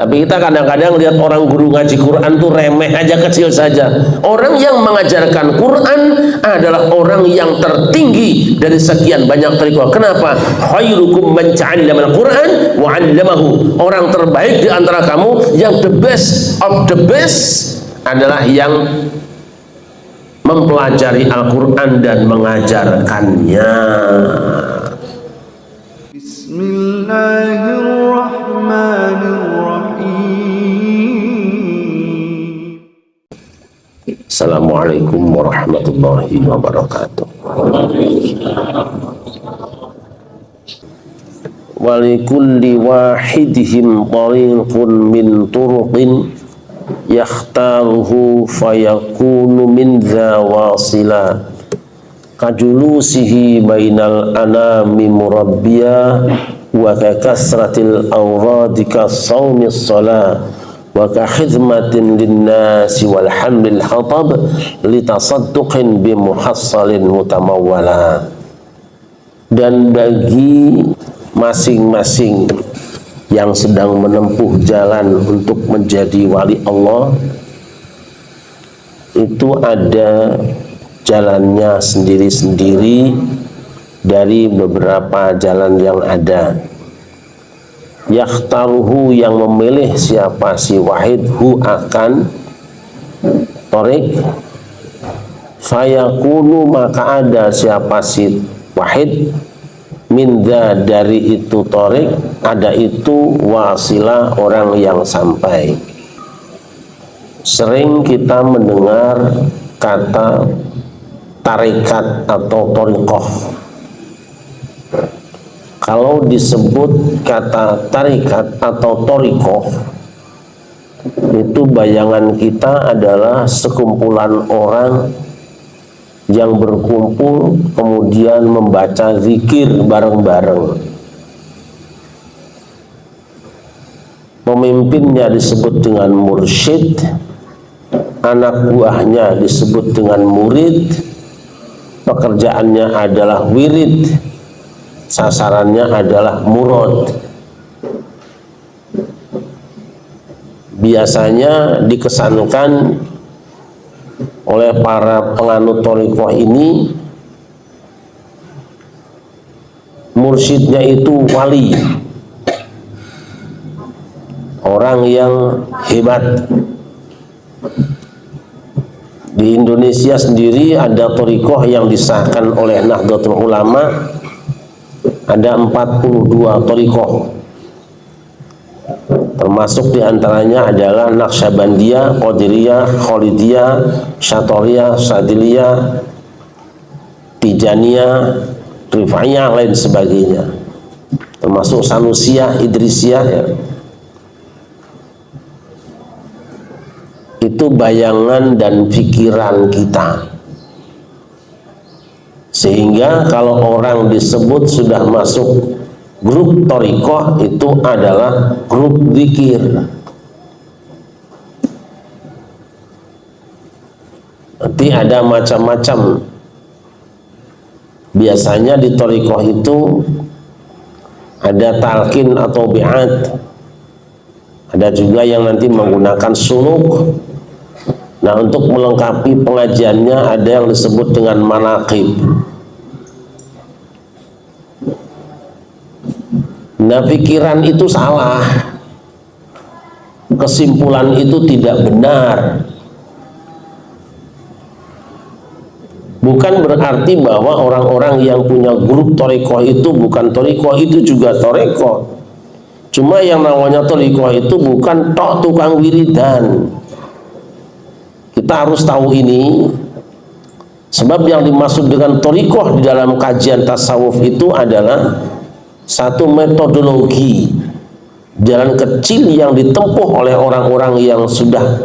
Tapi kita kadang-kadang lihat orang guru ngaji Quran tuh remeh aja, kecil saja. Orang yang mengajarkan Quran adalah orang yang tertinggi dari sekian banyak tariqah. Kenapa? Khairukum man ta'allama al-Quran wa 'allamahu. Orang terbaik di antara kamu, yang the best of the best adalah yang mempelajari Al-Quran dan mengajarkannya. Bismillahirrahmanirrahim. Assalamualaikum warahmatullahi wabarakatuh. Walikulli wahidihim tariqun min turuqin yakhtaruhu fayakunu min dha wasila kajulusihi bainal anami murabbiya wa kakasratil awradi kasawmis salah wa kakhidmatin linnasi walhamdil hatab litasadduqin bimuhassalin mutamawwala. Dan bagi masing-masing yang sedang menempuh jalan untuk menjadi wali Allah, itu ada jalannya sendiri-sendiri dari beberapa jalan yang ada. Yakhtaruhu, yang memilih siapa si wahid, hu akan torik, fayakunu, maka ada siapa si wahid, minda, dari itu torik, ada itu wasilah, orang yang sampai. Sering kita mendengar kata tarikat atau torikoh. Kalau disebut kata tarikat atau torikoh, itu bayangan kita adalah sekumpulan orang yang berkumpul kemudian membaca zikir bareng-bareng. Pemimpinnya disebut dengan mursyid, anak buahnya disebut dengan murid, pekerjaannya adalah wirid, sasarannya adalah murad. Biasanya dikesankan oleh para penganut thariqah ini, mursyidnya itu wali, orang yang hebat. Di Indonesia sendiri ada thariqah yang disahkan oleh Nahdlatul Ulama, ada 42 thariqah, termasuk diantaranya adalah Naqsyabandiyah, Qadiriyah, Khalidiyah, Syatoriyah, Sadiliyah, Tijaniyah, Rifaiyah, lain sebagainya, termasuk Sanusiyah, Idrisiyah ya. Itu bayangan dan pikiran kita, sehingga kalau orang disebut sudah masuk grup thariqah, itu adalah grup zikir. Nanti ada macam-macam. Biasanya di thariqah itu ada talqin atau bi'at, ada juga yang nanti menggunakan suluk. Nah, untuk melengkapi pengajiannya ada yang disebut dengan manaqib. Nah, pikiran itu salah, kesimpulan itu tidak benar. Bukan berarti bahwa orang-orang yang punya grup thariqah itu bukan thariqah, itu juga thariqah. Cuma yang namanya thariqah itu bukan tok tukang wiridan. Kita harus tahu ini, sebab yang dimaksud dengan thariqah di dalam kajian tasawuf itu adalah satu metodologi, jalan kecil yang ditempuh oleh orang-orang yang sudah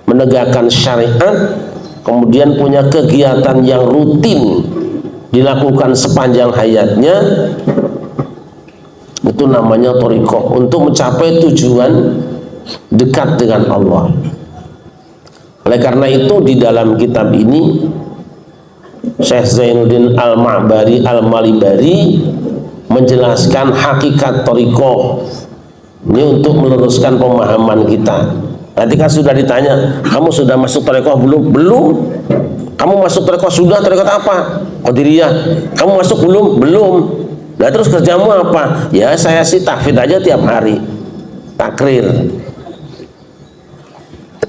menegakkan syariat, kemudian punya kegiatan yang rutin dilakukan sepanjang hayatnya. Itu namanya thariqah, untuk mencapai tujuan dekat dengan Allah. Oleh karena itu di dalam kitab ini Syekh Zainuddin Al-Ma'bari Al-Malibari menjelaskan hakikat thariqah Ini untuk meluruskan pemahaman kita. Ketika sudah ditanya, kamu sudah masuk tarekat belum? Belum. Kamu masuk tarekat sudah, tarekat apa? Qadiriyah. Kamu masuk belum? Belum. Nah terus kerjamu apa? Ya saya sih tahfidz aja tiap hari, takrir.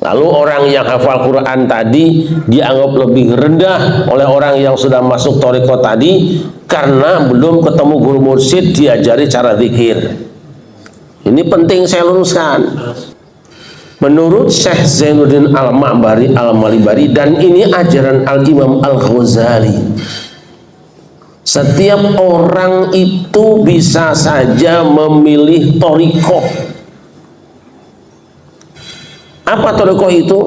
Lalu orang yang hafal Quran tadi dianggap lebih rendah oleh orang yang sudah masuk tarekat tadi karena belum ketemu guru mursyid diajari cara zikir. Ini penting saya luruskan. Menurut Syekh Zainuddin Al-Ma'bari Al-Malibari, dan ini ajaran Al-Imam Al-Ghazali, setiap orang itu bisa saja memilih thariqah. Apa thariqah itu?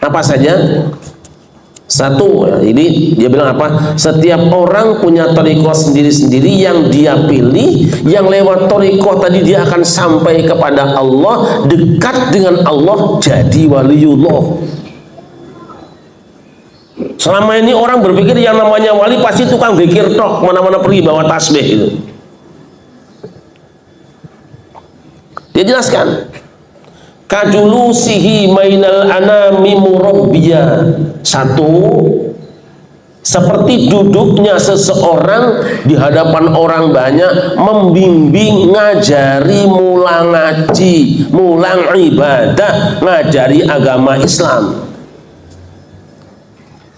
Apa saja? Satu, ini dia bilang apa? Setiap orang punya thariqah sendiri-sendiri yang dia pilih, yang lewat thariqah tadi dia akan sampai kepada Allah, dekat dengan Allah, jadi waliullah. Selama ini orang berpikir yang namanya wali pasti tukang zikir tok, mana-mana pergi bawa tasbih itu. Dia jelaskan, kajulusihi mainal anami murabbiya. Satu, seperti duduknya seseorang di hadapan orang banyak, membimbing, ngajari, mulang ngaji, mulang ibadah, ngajari agama Islam.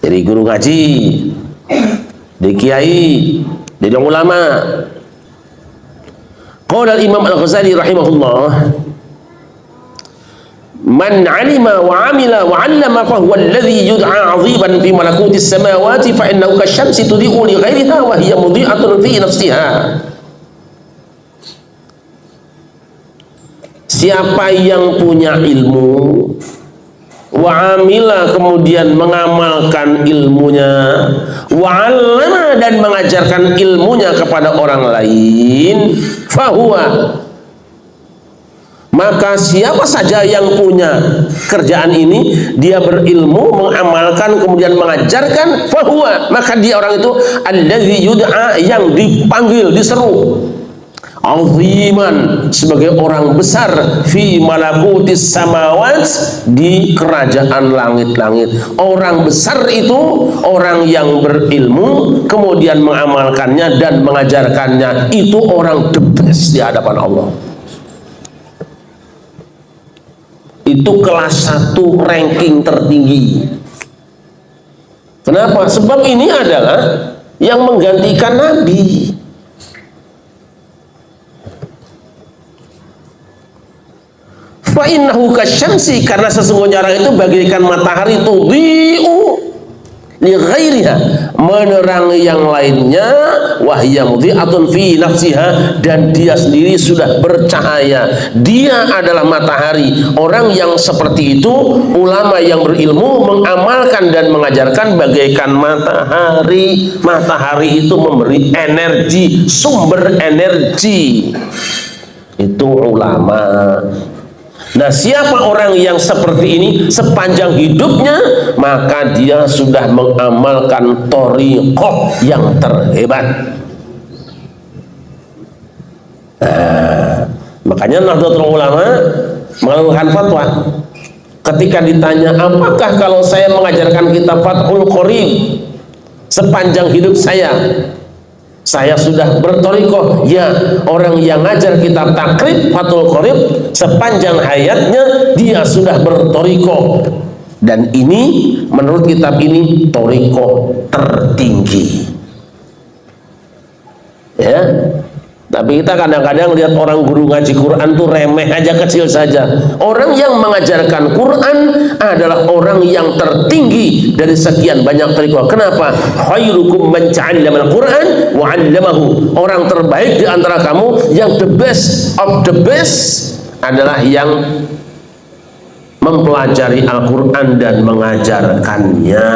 Jadi guru ngaji, dari kiai, dari ulama. Qala Imam Al-Ghazali rahimahullah, man alima wa amila wa 'allama fa huwa alladhi yud'a 'aziban fi malakuti samawati fa innahu kasyamsi tudhi'u li ghairiha wa hiya mudhi'atun fi nafsiha. Siapa yang punya ilmu wa amila, kemudian mengamalkan ilmunya, wa 'allama, dan mengajarkan ilmunya kepada orang lain, fa huwa, maka siapa saja yang punya kerjaan ini, dia berilmu, mengamalkan, kemudian mengajarkan, fahuwa, maka dia orang itu alladzi yud'a, yang dipanggil, diseru, aziman, sebagai orang besar, fi malakutis samawat, di kerajaan langit-langit. Orang besar itu orang yang berilmu, kemudian mengamalkannya dan mengajarkannya, itu orang the best di hadapan Allah. Itu kelas 1 ranking tertinggi. Kenapa? Sebab ini adalah yang menggantikan Nabi. Fa innahu kasyamsi, karena sesungguhnya orang itu bagaikan matahari, tudhi'u li ghairiha, menerangi yang lainnya, wahya mudhi'atun fi nafsiha, dan dia sendiri sudah bercahaya. Dia adalah matahari. Orang yang seperti itu, ulama yang berilmu, mengamalkan dan mengajarkan, bagaikan matahari. Matahari itu memberi energi, sumber energi. Itu ulama. Nah, siapa orang yang seperti ini sepanjang hidupnya, maka dia sudah mengamalkan thariqah yang terhebat. Nah, makanya Nahdlatul Ulama mengeluarkan fatwa ketika ditanya, apakah kalau saya mengajarkan kitab Fathul Qorib sepanjang hidup saya sudah berthariqah? Ya, orang yang ngajar kitab takrib Fathul Qorib sepanjang hayatnya dia sudah berthariqah, dan ini menurut kitab ini thariqah tertinggi. Ya, tapi kita kadang-kadang lihat orang guru ngaji Quran tuh remeh aja, kecil saja. Orang yang mengajarkan Quran adalah orang yang tertinggi dari sekian banyak thariqah. Kenapa? Khairukum man ta'allama al-Quran wa 'allamahu. Orang terbaik di antara kamu, yang the best of the best, adalah yang mempelajari Al-Quran dan mengajarkannya.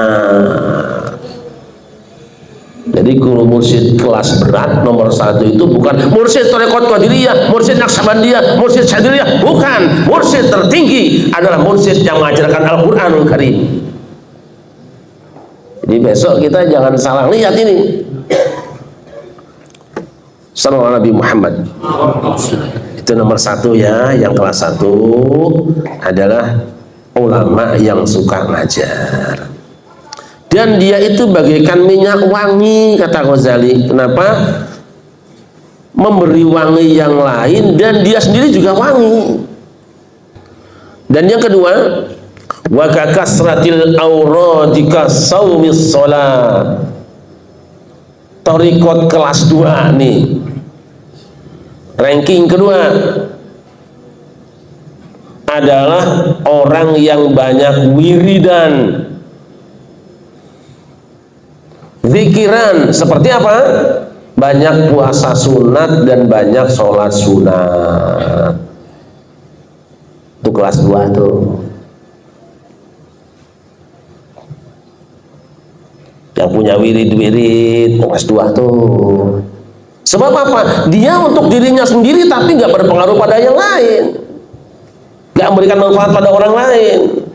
Jadi guru mursyid kelas berat nomor 1 itu bukan mursyid Thariqat Qadiriyah, mursyid Naqsabandiyah, mursyid Syadziliyah, bukan. Mursyid tertinggi adalah mursyid yang mengajarkan Al-Quranul Karim. Jadi besok kita jangan salah lihat ini. Sallallahu Nabi Muhammad. Itu nomor satu ya. Yang kelas satu adalah ulama yang suka ngajar. Dan dia itu bagaikan minyak wangi, kata Ghazali. Kenapa? Memberi wangi yang lain dan dia sendiri juga wangi. Dan yang kedua, wa kakasratil auradika saumis shalah. Thariqat kelas 2 nih. Ranking kedua adalah orang yang banyak wiridan, zikiran. Seperti apa? Banyak puasa sunat dan banyak sholat sunat. Itu kelas 2 tuh. Yang punya wirid-wirid kelas 2 tuh. Sebab apa? Dia untuk dirinya sendiri tapi nggak berpengaruh pada yang lain, nggak memberikan manfaat pada orang lain.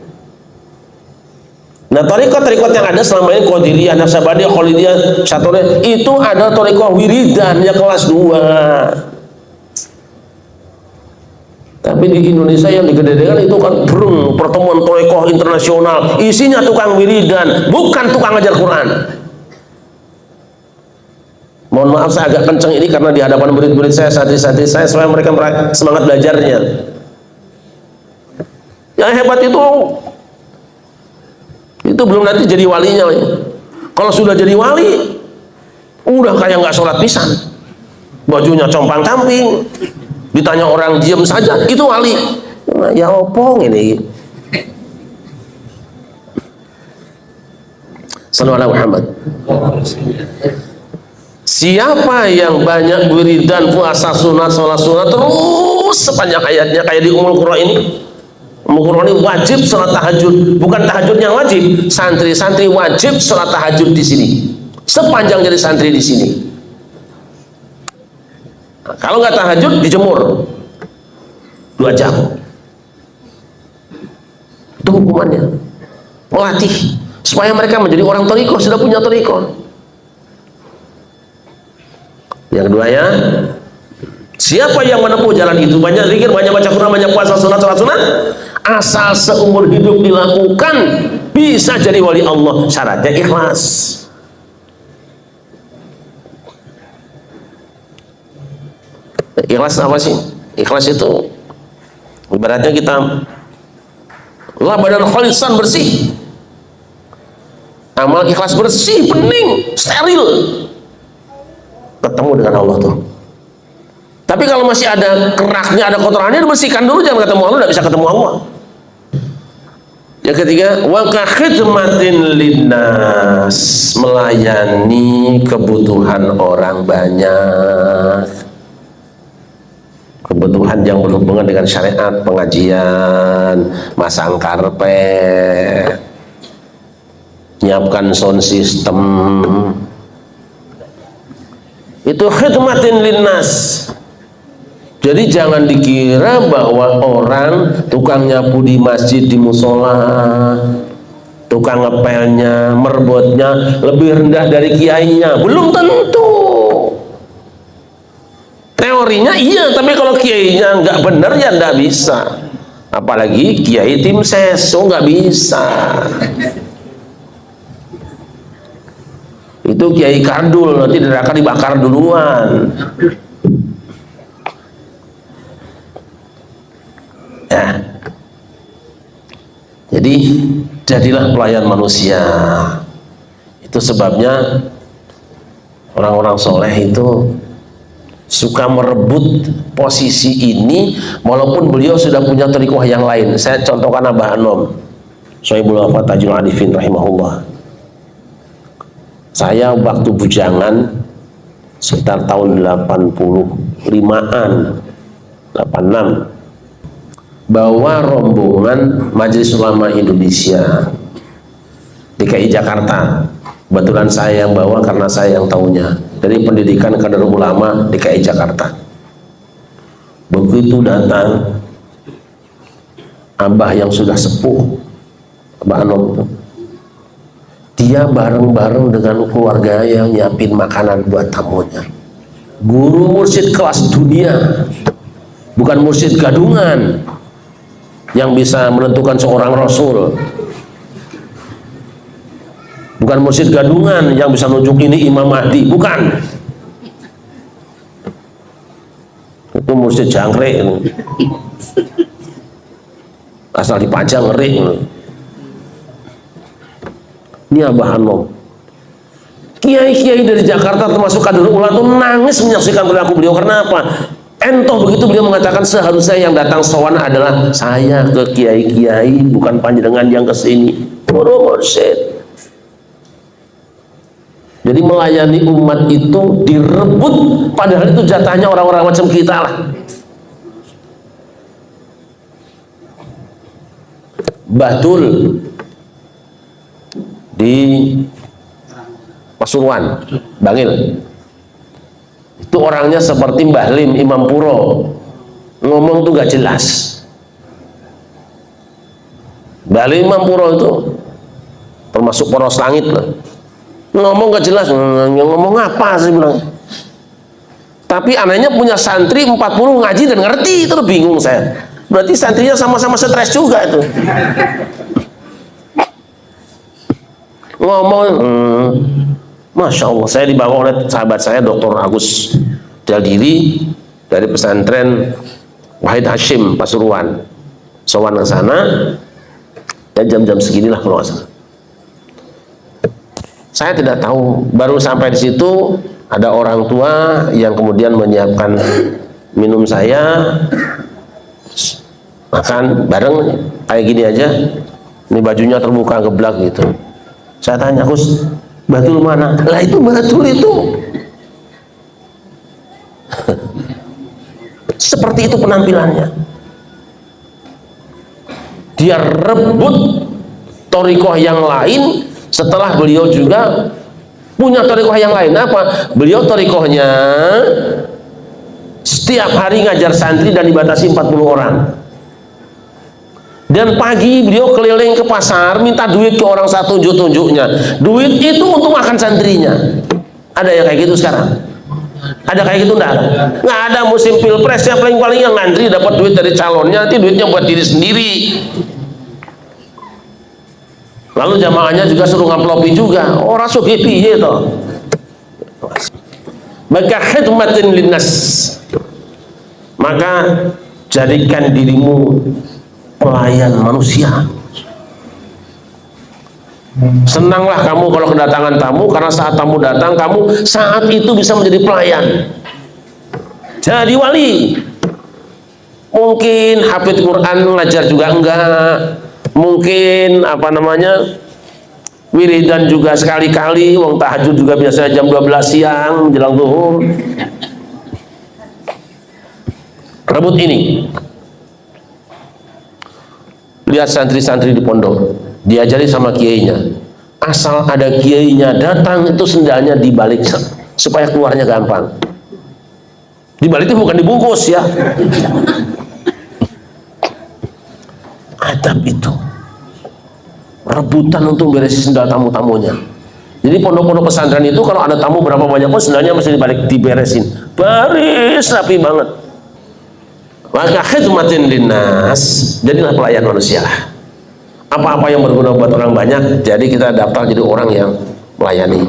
Nah, thariqat yang ada selama ini Qadiriyah, Naqsabandiyah, Khalidiyah, Syatuliyah, itu ada thariqat wiridan yang kelas 2. Tapi di Indonesia yang digede-gedekan itu kan pertemuan thariqat internasional, isinya tukang wiridan, bukan tukang ngajar Quran. Mohon maaf saya agak kenceng ini karena di hadapan murid-murid saya, santri-santri saya, supaya mereka semangat belajarnya. Yang hebat itu belum nanti jadi walinya. Kalau sudah jadi wali, udah kayak nggak sholat pisan, bajunya compang-camping, ditanya orang diam saja, itu wali. Nah, ya opong ini. Sallallahu alaihi Muhammad. Siapa yang banyak wiridan, puasa sunat, sholat sunat terus sepanjang ayatnya, kayak di Ummul Qura ini. Ummul Qura ini wajib sholat tahajud, bukan tahajud yang wajib. Santri-santri wajib sholat tahajud di sini, sepanjang jadi santri di sini. Nah, kalau nggak tahajud dijemur 2 jam. Itu hukumannya. Melatih supaya mereka menjadi orang thariqah, sudah punya thariqah. Yang kedua ya, siapa yang menempuh jalan itu, banyak zikir, banyak baca Quran, banyak puasa sunat, sholat sunat, asal seumur hidup dilakukan, bisa jadi wali Allah. Syaratnya ikhlas. Ikhlas apa sih? Ikhlas itu ibaratnya kita lah badan khalisan, bersih, amal ikhlas bersih, bening, steril, ketemu dengan Allah tuh. Tapi kalau masih ada keraknya, ada kotorannya, dibersihkan dulu, jangan ketemu Allah, tidak bisa ketemu Allah. Yang ketiga, wa ka khidmatin linnas, melayani kebutuhan orang banyak, kebutuhan yang berhubungan dengan syariat, pengajian, masang karpet, nyiapkan sound system. Itu khidmatin linnas. Jadi jangan dikira bahwa orang tukang nyapu di masjid, di musola, tukang ngepelnya, merbotnya lebih rendah dari kiainya. Belum tentu. Teorinya iya, tapi kalau kiainya nggak benar ya nggak bisa. Apalagi kiai tim seso nggak bisa. Itu kiai kardul, nanti neraka dibakar duluan. Ya. Jadi jadilah pelayan manusia. Itu sebabnya orang-orang soleh itu suka merebut posisi ini, walaupun beliau sudah punya thariqah yang lain. Saya contohkan Abah Anom, Sohibul Wafat Tajul Arifin rahimahullah. Saya waktu bujangan sekitar tahun 85-an, 86, bawa rombongan Majelis Ulama Indonesia DKI Jakarta. Kebetulan saya yang bawa karena saya yang tahunya, dari pendidikan kader ulama DKI Jakarta. Begitu datang Abah yang sudah sepuh, Abah Anom, dia bareng-bareng dengan keluarga yang nyiapin makanan buat tamunya. Guru mursyid kelas dunia, bukan mursyid gadungan yang bisa menentukan seorang rasul, bukan mursyid gadungan yang bisa nunjuk ini Imam Mahdi, bukan. Itu mursyid jangkrik, asal dipajang ngeri. Ini Abah Anom. Kiai-kiai dari Jakarta termasuk kader ulama itu nangis menyaksikan perilaku beliau. Karena apa? Entoh begitu beliau mengatakan seharusnya yang datang sowan adalah saya ke kiai-kiai, bukan panjenengan yang ke sini. Mursyid. Jadi melayani umat itu direbut, padahal itu jatahnya orang-orang macam kita lah. Batul di Pasuruan, Bangil. Itu orangnya seperti Mbah Lim, Imam Puro, ngomong tuh gak jelas. Mbah Lim, Imam Puro itu termasuk poros langit lah. Ngomong gak jelas, ngomong apa sih bilang. Tapi anehnya punya santri 40 ngaji dan ngerti, itu bingung saya. Berarti santrinya sama-sama stres juga itu. Ngomong, Masya Allah, saya dibawa oleh sahabat saya Dr. Agus Daldiri dari pesantren Wahid Hashim Pasuruan. Sowan ke sana dan jam-jam seginilah kalau nggak salah. Saya tidak tahu, baru sampai di situ ada orang tua yang kemudian menyiapkan minum saya, makan bareng kayak gini aja. Ini bajunya terbuka geblak gitu. Saya tanya, Gus, Batul mana? Lah itu Batul itu. Seperti itu penampilannya. Dia rebut thariqah yang lain setelah beliau juga punya thariqah yang lain. Apa? Beliau thariqahnya setiap hari ngajar santri dan dibatasi 40 orang. Dan pagi beliau keliling ke pasar minta duit ke orang satu tunjuk-tunjuknya. Duit itu untuk makan santrinya. Ada yang kayak gitu sekarang? Ada kayak gitu enggak? Nggak ada. Musim pilpres ya paling-paling yang ngantri dapat duit dari calonnya, nanti duitnya buat diri sendiri. Lalu jamaahnya juga suruh ngamplopi juga. Orang sugih piye toh. Maka khidmatin linnas. Maka jadikan dirimu pelayan manusia. Senanglah kamu kalau kedatangan tamu, karena saat tamu datang kamu saat itu bisa menjadi pelayan. Jadi wali. Mungkin hafidz Quran ngajar juga enggak. Mungkin apa namanya? Wiridan juga sekali-kali, wong tahajud juga biasanya jam 12 siang menjelang zuhur. Rebut ini. Lihat santri-santri di pondok, diajari sama kiainya. Asal ada kiainya datang, itu sendalnya dibalik supaya keluarnya gampang. Dibalik itu bukan dibungkus ya. Adab itu. Rebutan untuk beresin sendal tamu-tamunya. Jadi pondok-pondok pesantren itu kalau ada tamu berapa banyak pun sendalnya mesti dibalik, diberesin. Baris rapi banget. Maka khidmatin linnas, jadilah pelayan manusia lah. Apa-apa yang berguna buat orang banyak, jadi kita daftar jadi orang yang melayani.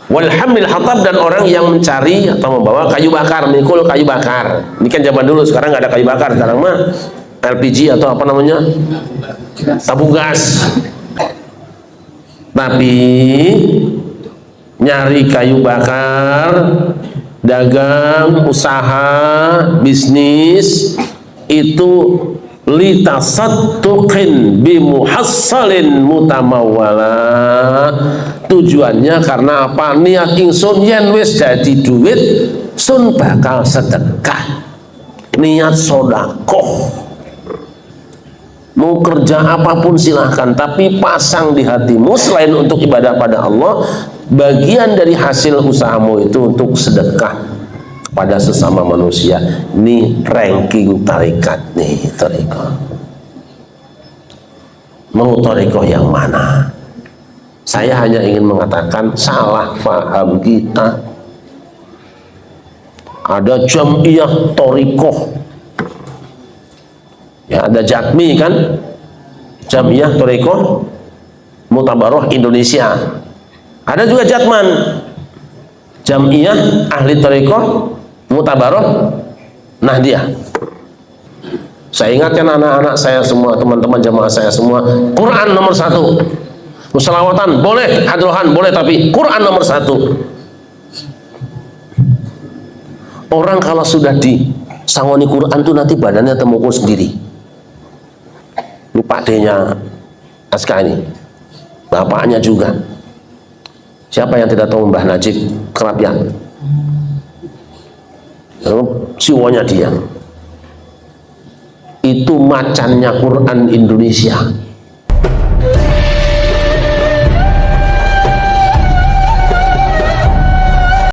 Walhamil hatab, dan orang yang mencari atau membawa kayu bakar, mikul kayu bakar. Ini kan zaman dulu, sekarang nggak ada kayu bakar, sekarang mah LPG atau apa namanya, tabung gas. Tapi nyari kayu bakar, dagang, usaha, bisnis itu litasadduqin bimuhassalin mutamawwala. Tujuannya karena apa? Niat ingsun yen wis dadi duit sun bakal sedekah. Niat sedekah. Mau kerja apapun silahkan, tapi pasang di hatimu selain untuk ibadah pada Allah, bagian dari hasil usahamu itu untuk sedekah pada sesama manusia. Ini ranking tarikat nih, tarikat. Mau tarikat yang mana? Saya hanya ingin mengatakan salah paham kita. Ada jamiah tarikat Ya, ada Jatmi kan, Jamiyah Thariqah Mutabaroh Indonesia. Ada juga Jatman, Jamiyah Ahli Thariqah Mutabaroh Nahdiyah. Saya ingatkan anak-anak saya semua, teman-teman jamaah saya semua, Quran nomor 1. Musholawatan boleh, hadrohan boleh, tapi Quran nomor 1. Orang kalau sudah disangoni Quran tuh nanti badannya temukul sendiri. Ini Pak D-nya Aska ini, bapaknya juga. Siapa yang tidak tahu Mbah Najib Kerapian? Jiwanya dia. Itu macannya Quran Indonesia.